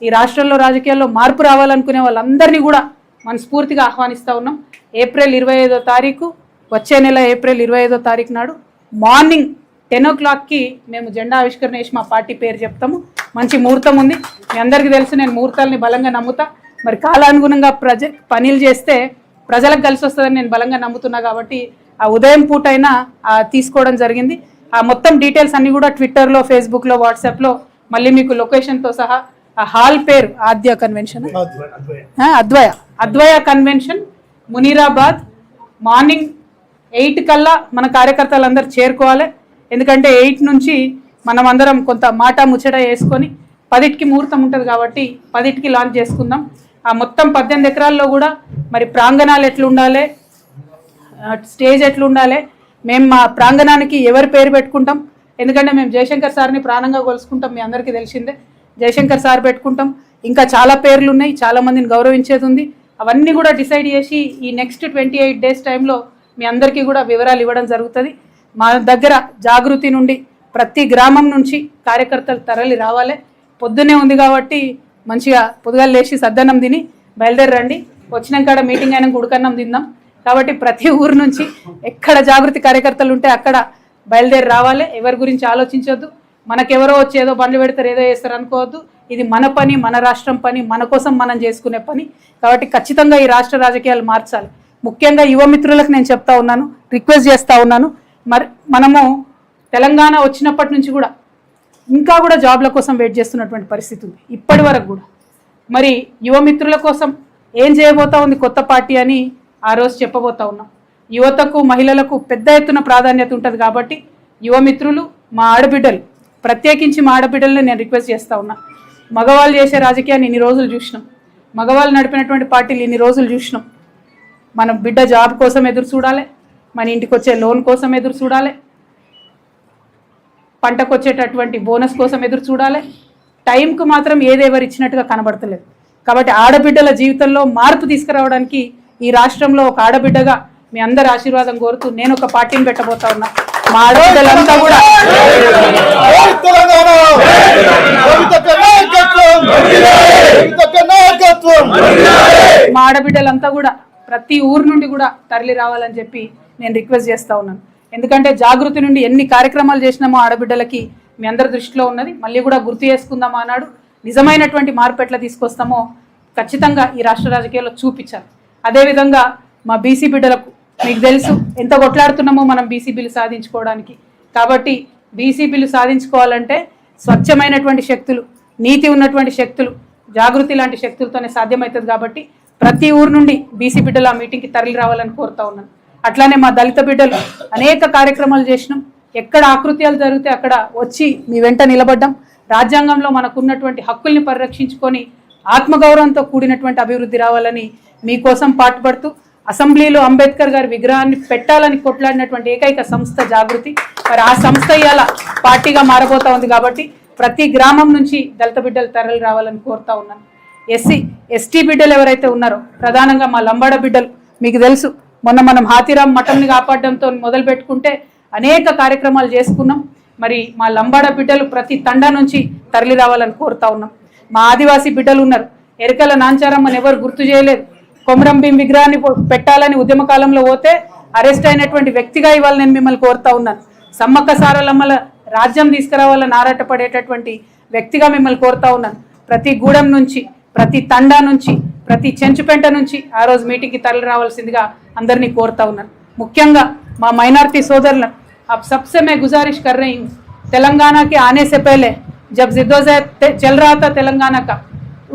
ఈ రాష్ట్రంలో రాజకీయాల్లో మార్పు రావాలనుకునే వాళ్ళందరినీ కూడా మనస్ఫూర్తిగా ఆహ్వానిస్తూ ఉన్నాం. ఏప్రిల్ 25వ తారీఖు, వచ్చే నెల ఏప్రిల్ 25వ తారీఖు నాడు మార్నింగ్ 10 o'clockకి మేము జెండా ఆవిష్కరణ చేసి మా పార్టీ పేరు చెప్తాము. మంచి ముహూర్తం ఉంది. మీ అందరికీ తెలుసు, నేను ముహూర్తాలని బలంగా నమ్ముతా. మరి కాలానుగుణంగా పనులు చేస్తే ప్రజలకు కలిసి వస్తుందని నేను బలంగా నమ్ముతున్నా. కాబట్టి ఆ ఉదయం పూట అయినా తీసుకోవడం జరిగింది. ఆ మొత్తం డీటెయిల్స్ అన్నీ కూడా ట్విట్టర్లో, ఫేస్బుక్లో, వాట్సాప్లో మళ్ళీ మీకు లొకేషన్తో సహా. ఆ హాల్ పేరు ఆద్య కన్వెన్షన్, అద్వయ కన్వెన్షన్, మునీరాబాద్. మార్నింగ్ 8 కల్లా మన కార్యకర్తలందరూ చేరుకోవాలి. ఎందుకంటే 8 నుంచి మనం అందరం కొంత మాట ముచ్చట వేసుకొని 10కి ముహూర్తం ఉంటుంది కాబట్టి 10కి లాంచ్ చేసుకుందాం. ఆ మొత్తం 18 ఎకరాల్లో కూడా మరి ప్రాంగణాలు ఎట్లుండాలి, స్టేజ్ ఎట్లుండాలి, మేము మా ప్రాంగణానికి ఎవరి పేరు పెట్టుకుంటాం. ఎందుకంటే మేము జయశంకర్ సార్ని ప్రాణంగా కొలుసుకుంటాం, మీ అందరికీ తెలిసిందే. జయశంకర్ సార్ పెట్టుకుంటాం. ఇంకా చాలా పేర్లు ఉన్నాయి, చాలామందిని గౌరవించేది ఉంది. అవన్నీ కూడా డిసైడ్ చేసి ఈ నెక్స్ట్ 28 days టైంలో మీ అందరికీ కూడా వివరాలు ఇవ్వడం జరుగుతుంది. మా దగ్గర జాగృతి నుండి ప్రతి గ్రామం నుంచి కార్యకర్తలు తరలి రావాలి. పొద్దున్నే ఉంది కాబట్టి మంచిగా పొద్దుగాలు లేచి సద్దన్నం తిని బయలుదేరండి. వచ్చినాక మీటింగ్ అయినా ఉడకన్నం తిందాం. కాబట్టి ప్రతి ఊరు నుంచి ఎక్కడ జాగృతి కార్యకర్తలు ఉంటే అక్కడ బయలుదేరి రావాలి. ఎవరి గురించి ఆలోచించొద్దు. మనకెవరో వచ్చి ఏదో బండ్లు పెడతారు, ఏదో చేస్తారు అనుకోవద్దు. ఇది మన పని, మన రాష్ట్రం పని, మన కోసం మనం చేసుకునే పని. కాబట్టి ఖచ్చితంగా ఈ రాష్ట్ర రాజకీయాలు మార్చాలి. ముఖ్యంగా యువ మిత్రులకు నేను చెప్తా ఉన్నాను, రిక్వెస్ట్ చేస్తూ ఉన్నాను. మరి మనము తెలంగాణ వచ్చినప్పటి నుంచి కూడా ఇంకా కూడా జాబ్ల కోసం వెయిట్ చేస్తున్నటువంటి పరిస్థితి ఉంది ఇప్పటి వరకు కూడా. మరి యువ మిత్రుల కోసం ఏం చేయబోతా ఉంది కొత్త పార్టీ అని ఆ రోజు చెప్పబోతా ఉన్నాం. యువతకు, మహిళలకు పెద్ద ఎత్తున ప్రాధాన్యత ఉంటుంది కాబట్టి యువ మిత్రులు, మా ఆడబిడ్డలు, ప్రత్యేకించి మా ఆడబిడ్డలను నేను రిక్వెస్ట్ చేస్తూ ఉన్నా. మగవాళ్ళు చేసే రాజకీయాన్ని ఇన్ని రోజులు చూసినాం, మగవాళ్ళు నడిపినటువంటి పార్టీలు ఇన్ని రోజులు చూసినాం. మన బిడ్డ జాబ్ కోసం ఎదురు చూడాలి, మన ఇంటికి వచ్చే లోన్ కోసం ఎదురు చూడాలి, పంటకు వచ్చేటటువంటి బోనస్ కోసం ఎదురు చూడాలి. టైంకు మాత్రం ఏదెవరు ఇచ్చినట్టుగా కనబడతలేదు. కాబట్టి ఆడబిడ్డల జీవితంలో మార్పు తీసుకురావడానికి ఈ రాష్ట్రంలో ఒక ఆడబిడ్డగా మీ అందరి ఆశీర్వాదం కోరుతూ నేను ఒక పార్టీని పెట్టబోతా ఉన్నా. మా ఆడబిడ్డలంతా కూడా ప్రతి ఊరు నుండి కూడా తరలి రావాలని చెప్పి నేను రిక్వెస్ట్ చేస్తూ ఉన్నాను. ఎందుకంటే జాగృతి నుండి ఎన్ని కార్యక్రమాలు చేసినామో ఆడబిడ్డలకి మీ అందరి దృష్టిలో ఉన్నది. మళ్ళీ కూడా గుర్తు చేసుకుందాం అన్నాడు. నిజమైనటువంటి మార్పు ఎట్లా తీసుకొస్తామో ఖచ్చితంగా ఈ రాష్ట్ర రాజకీయాల్లో చూపించాలి. అదేవిధంగా మా బీసీ బిడ్డలకు మీకు తెలుసు ఎంత కొట్లాడుతున్నామో మనం బీసీ బిల్లు సాధించుకోవడానికి. కాబట్టి బీసీ బిల్లు సాధించుకోవాలంటే స్వచ్ఛమైనటువంటి శక్తులు, నీతి ఉన్నటువంటి శక్తులు, జాగృతి లాంటి శక్తులతోనే సాధ్యమవుతుంది. కాబట్టి ప్రతి ఊరు నుండి బీసీ బిడ్డలు ఆ మీటింగ్కి తరలి రావాలని కోరుతా ఉన్నాను. అట్లానే మా దళిత బిడ్డలు అనేక కార్యక్రమాలు చేసినాం. ఎక్కడ ఆకృత్యాలు జరిగితే అక్కడ వచ్చి మీ వెంట నిలబడ్డాం. రాజ్యాంగంలో మనకున్నటువంటి హక్కుల్ని పరిరక్షించుకొని ఆత్మగౌరవంతో కూడినటువంటి అభివృద్ధి రావాలని మీకోసం పాటుపడుతూ అసెంబ్లీలో అంబేద్కర్ గారి విగ్రహాన్ని పెట్టాలని కొట్లాడినటువంటి ఏకైక సంస్థ జాగృతి. మరి ఆ సంస్థ ఇవాళ పార్టీగా మారబోతా ఉంది. కాబట్టి ప్రతి గ్రామం నుంచి దళిత బిడ్డలు తరలి రావాలని కోరుతా ఉన్నాను. ఎస్టీ బిడ్డలు ఎవరైతే ఉన్నారో, ప్రధానంగా మా లంబాడ బిడ్డలు, మీకు తెలుసు మొన్న మనం హాతీరామ్ మఠంని కాపాడడంతో మొదలు పెట్టుకుంటే అనేక కార్యక్రమాలు చేసుకున్నాం. మరి మా లంబాడ బిడ్డలు ప్రతి తండా నుంచి తరలి రావాలని కోరుతా ఉన్నాం. మా ఆదివాసీ బిడ్డలు ఉన్నారు. ఎరకల నాంచారమ్మని ఎవరు గుర్తు చేయలేదు. కొమరం భీం విగ్రహాన్ని పెట్టాలని ఉద్యమ కాలంలో పోతే అరెస్ట్ అయినటువంటి వ్యక్తిగా ఇవాళ నేను మిమ్మల్ని కోరుతా ఉన్నాను. సమ్మక్క సారలమ్మల రాజ్యం తీసుకురావాలని ఆరాటపడేటటువంటి వ్యక్తిగా మిమ్మల్ని కోరుతా ఉన్నాను. ప్రతి గూడెం నుంచి, ప్రతి తండా నుంచి, ప్రతి చెంచుపెంట నుంచి ఆ రోజు మీటింగ్కి తరలి రావాల్సిందిగా అందరినీ కోరుతా ఉన్నాను. ముఖ్యంగా మా మైనారిటీ सोदरन अब सबसे मैं गुजारिश कर रही हूँ, तेलंगाना के आने से पहले जब जिद्दोजहद चल रहा था तेलंगाना का,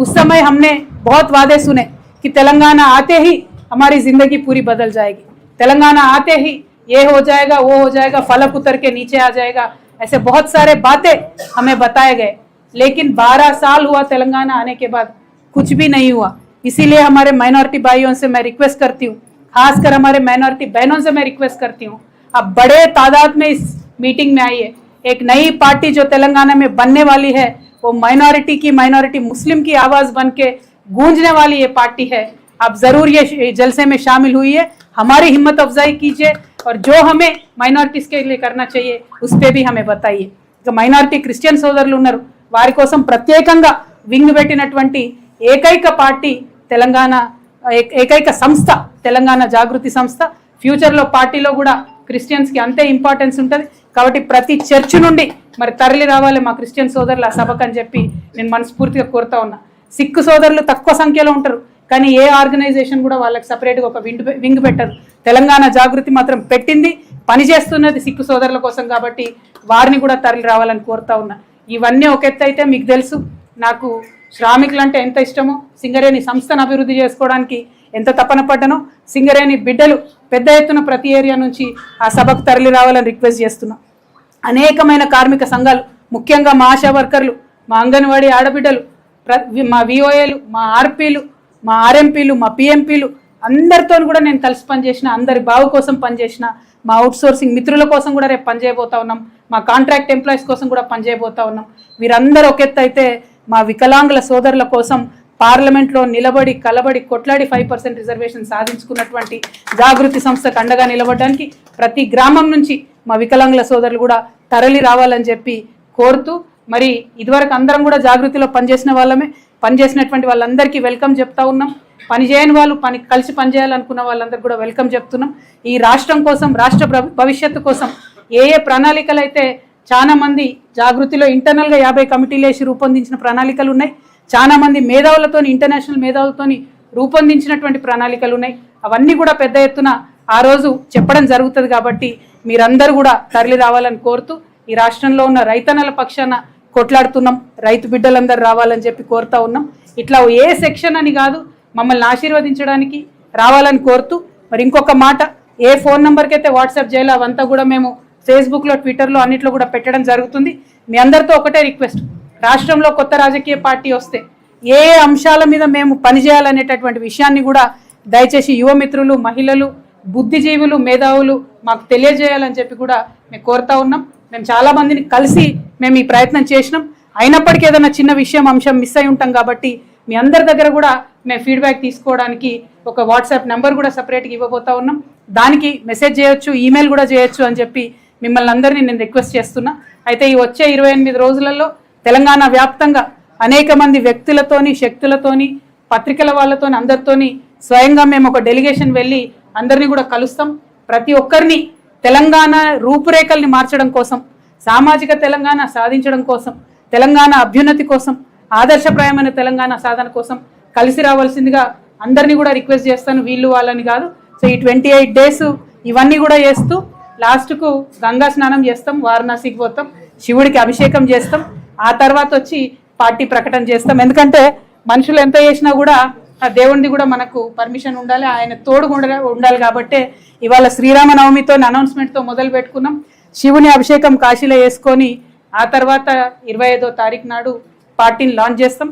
उस समय हमने बहुत वादे सुने कि तेलंगाना आते ही हमारी ज़िंदगी पूरी बदल जाएगी, तेलंगाना आते ही ये हो जाएगा, वो हो जाएगा, फलक उतर के नीचे आ जाएगा, ऐसे बहुत सारे बातें हमें बताए गए। लेकिन 12 साल हुआ तेलंगाना आने के बाद, कुछ भी नहीं हुआ। इसीलिए हमारे माइनॉरिटी भाइयों से मैं रिक्वेस्ट करती हूँ, खासकर हमारे माइनॉरिटी बहनों से मैं रिक्वेस्ट करती हूँ, अब बड़े तादाद में इस मीटिंग में आइए। एक नई पार्टी जो तेलंगाना में बनने वाली है, वो माइनॉरिटी की, माइनॉरिटी मुस्लिम की आवाज़ बन के गूंजने वाली ये पार्टी है। आप ज़रूर ये जलसे में शामिल हुई, हमारी हिम्मत अफजाई कीजिए और जो हमें माइनॉरिटीज़ के लिए करना चाहिए उस पर भी हमें बताइए। మైనారిటీ క్రిస్టియన్ సోదరులు ఉన్నారు, వారి కోసం ప్రత్యేకంగా వింగ్ పెట్టినటువంటి ఏకైక పార్టీ తెలంగాణ, ఏకైక సంస్థ తెలంగాణ జాగృతి సంస్థ. ఫ్యూచర్లో పార్టీలో కూడా క్రిస్టియన్స్కి అంతే ఇంపార్టెన్స్ ఉంటుంది. కాబట్టి ప్రతి చర్చ్ నుండి మరి తరలి రావాలి మా క్రిస్టియన్ సోదరులు ఆ సభకు అని చెప్పి నేను మనస్ఫూర్తిగా కోరుతా ఉన్నా. సిక్ సోదరులు తక్కువ సంఖ్యలో ఉంటారు, కానీ ఏ ఆర్గనైజేషన్ కూడా వాళ్ళకి సపరేట్గా ఒక వింగ్ పెట్టరు. తెలంగాణ జాగృతి మాత్రం పెట్టింది, పనిచేస్తున్నది సిక్కు సోదరుల కోసం. కాబట్టి వారిని కూడా తరలి రావాలని కోరుతా ఉన్నా. ఇవన్నీ ఒక ఎత్తు అయితే మీకు తెలుసు నాకు శ్రామికులు అంటే ఎంత ఇష్టమో, సింగరేణి సంస్థను అభివృద్ధి చేసుకోవడానికి ఎంత తపన పడ్డానో, సింగరేణి బిడ్డలు పెద్ద ఎత్తున ప్రతి ఏరియా నుంచి ఆ సభకు తరలి రావాలని రిక్వెస్ట్ చేస్తున్నాం. అనేకమైన కార్మిక సంఘాలు, ముఖ్యంగా మా ఆశా వర్కర్లు, మా అంగన్వాడీ ఆడబిడ్డలు, మా విఓఏలు, మా ఆర్పీలు, మా ఆర్ఎంపీలు, మా పిఎంపీలు అందరితో కూడా నేను కలిసి పనిచేసిన, అందరి బావు కోసం పనిచేసిన, మా అవుట్సోర్సింగ్ మిత్రుల కోసం కూడా రేపు పనిచేయబోతా ఉన్నాం, మా కాంట్రాక్ట్ ఎంప్లాయీస్ కోసం కూడా పనిచేయబోతా ఉన్నాం. వీరందరూ ఒక ఎత్తు అయితే మా వికలాంగుల సోదరుల కోసం పార్లమెంట్లో నిలబడి కలబడి కొట్లాడి 5% రిజర్వేషన్ సాధించుకున్నటువంటి జాగృతి సంస్థకు అండగా నిలబడడానికి ప్రతి గ్రామం నుంచి మా వికలాంగుల సోదరులు కూడా తరలి రావాలని చెప్పి కోరుతూ, మరి ఇదివరకు అందరం కూడా జాగృతిలో పనిచేసిన వాళ్ళమే, పనిచేసినటువంటి వాళ్ళందరికీ వెల్కమ్ చెప్తా ఉన్నాం. పనిచేయని వాళ్ళు కలిసి పనిచేయాలనుకున్న వాళ్ళందరికీ కూడా వెల్కమ్ చెప్తున్నాం. ఈ రాష్ట్రం కోసం, రాష్ట్ర భవిష్యత్తు కోసం ఏ ప్రణాళికలు అయితే చాలా మంది జాగృతిలో ఇంటర్నల్గా 50 కమిటీలు వేసి రూపొందించిన ప్రణాళికలు ఉన్నాయి, చాలా మంది మేధావులతోని, ఇంటర్నేషనల్ మేధావులతోని రూపొందించినటువంటి ప్రణాళికలు ఉన్నాయి. అవన్నీ కూడా పెద్ద ఎత్తున ఆ రోజు చెప్పడం జరుగుతుంది. కాబట్టి మీరందరూ కూడా తరలి రావాలని కోరుతూ, ఈ రాష్ట్రంలో ఉన్న రైతన్నల పక్షాన కొట్లాడుతున్నాం, రైతు బిడ్డలందరూ రావాలని చెప్పి కోరుతా ఉన్నాం. ఇట్లా ఏ సెక్షన్ అని కాదు, మమ్మల్ని ఆశీర్వదించడానికి రావాలని కోరుతూ, మరి ఇంకొక మాట, ఏ ఫోన్ నెంబర్కి అయితే వాట్సాప్ చేయాలో అవంతా కూడా మేము ఫేస్బుక్లో, ట్విట్టర్లో అన్నిట్లో కూడా పెట్టడం జరుగుతుంది. మీ అందరితో ఒకటే రిక్వెస్ట్, రాష్ట్రంలో కొత్త రాజకీయ పార్టీ వస్తే ఏ అంశాల మీద మేము పనిచేయాలనేటటువంటి విషయాన్ని కూడా దయచేసి యువమిత్రులు, మహిళలు, బుద్ధిజీవులు, మేధావులు మాకు తెలియజేయాలని చెప్పి కూడా మేము కోరుతా ఉన్నాం. మేము చాలామందిని కలిసి మేము ఈ ప్రయత్నం చేసినాం. అయినప్పటికీ ఏదైనా చిన్న విషయం, అంశం మిస్ అయి ఉంటాం. కాబట్టి మీ అందరి దగ్గర కూడా మేము ఫీడ్బ్యాక్ తీసుకోవడానికి ఒక వాట్సాప్ నెంబర్ కూడా సపరేట్గా ఇవ్వబోతా ఉన్నాం. దానికి మెసేజ్ చేయొచ్చు, ఈమెయిల్ కూడా చేయొచ్చు అని చెప్పి మిమ్మల్ని అందరినీ నేను రిక్వెస్ట్ చేస్తున్నా. అయితే ఈ వచ్చే 28 రోజులలో తెలంగాణ వ్యాప్తంగా అనేక మంది వ్యక్తులతోని, శక్తులతోని, పత్రికల వాళ్ళతోని, అందరితోని స్వయంగా మేము ఒక డెలిగేషన్ వెళ్ళి అందరినీ కూడా కలుస్తాం. ప్రతి ఒక్కరిని తెలంగాణ రూపురేఖల్ని మార్చడం కోసం, సామాజిక తెలంగాణ సాధించడం కోసం, తెలంగాణ అభ్యున్నతి కోసం, ఆదర్శప్రాయమైన తెలంగాణ సాధన కోసం కలిసి రావాల్సిందిగా అందరినీ కూడా రిక్వెస్ట్ చేస్తాను. వీళ్ళు వాళ్ళని కాదు. సో ఈ 28 డేస్ ఇవన్నీ కూడా చేస్తూ లాస్ట్కు గంగా స్నానం చేస్తాం, వారణాసికి పోతాం, శివుడికి అభిషేకం చేస్తాం, ఆ తర్వాత వచ్చి పార్టీ ప్రకటన చేస్తాం. ఎందుకంటే మనుషులు ఎంత చేసినా కూడా ఆ దేవుడిది కూడా మనకు పర్మిషన్ ఉండాలి, ఆయన తోడు ఉండాలి. కాబట్టి ఇవాళ శ్రీరామనవమితో అనౌన్స్మెంట్తో మొదలు పెట్టుకున్నాం. శివుని అభిషేకం కాశీలో వేసుకొని ఆ తర్వాత 25వ తారీఖు నాడు పార్టీని లాంచ్ చేస్తాం.